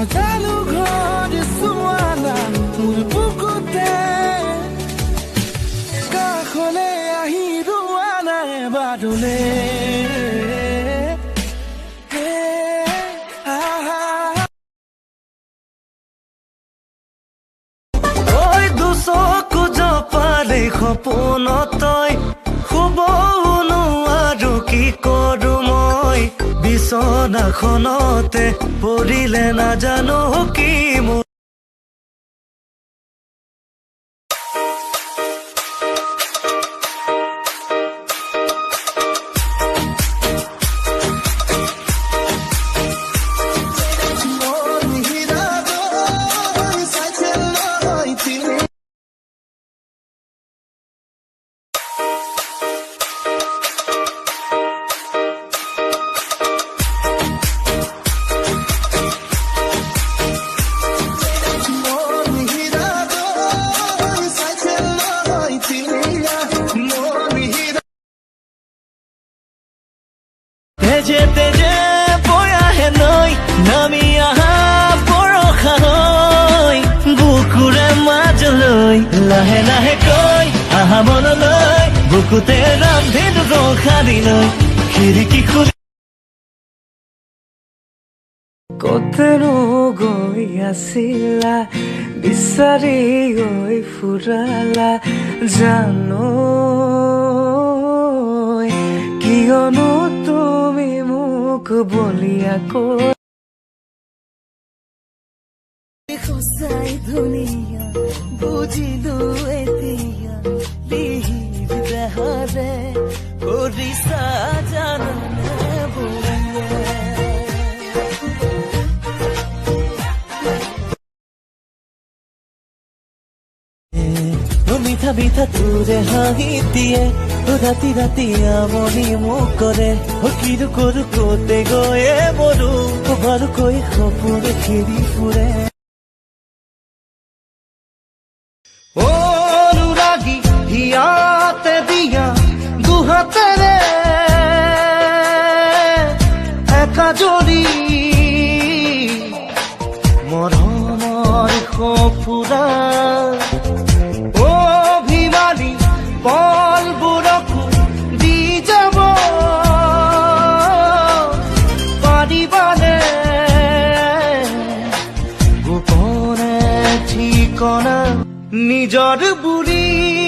সজালো ঘৰ চোৱালা মোৰ বুকুতে কাষলে আহি ৰোৱা নাই বাদলে চকু জপালে সপোন তই শুব নোৱাৰো কি কৰো মই বিচনাখনতে পৰিলে নাজানো কি মোৰ তেজে পয়াহে নৈ নামি আহা বৰষা হৈ বুকুৰে মাজলৈ লাহে লাহে কৈ আহা মনলৈ বুকুতে ৰান্ধিলো ৰখাদিলৈ খিৰিকী খুলি কতেনো গৈ আছিলা বিচাৰি গৈ ফুৰালা জানো কিয়নো তুমি মোক বলিয়াকৈ সঁচাই ধুনীয়া বুজিলো এতিয়া লিহিৰ দেহৰে কৰিছা জাননে মিঠা মিঠা তোৰে হাঁহি দিয়ে ৰাতি ৰাতি আমনি মোক কৰে কিনো কৰো কতে গৈয়ে মৰো বাৰুকৈ সপোনে ঘেৰি ফুৰে অনুৰাগী হিয়াতে দিয়া দুহাতেৰে একাজৰি মৰমৰ সফুৰা অভিমানী পলবোৰকো দি যাব পাৰিবানে গোপনে ঠিকনা নিজৰ বুঢ়ী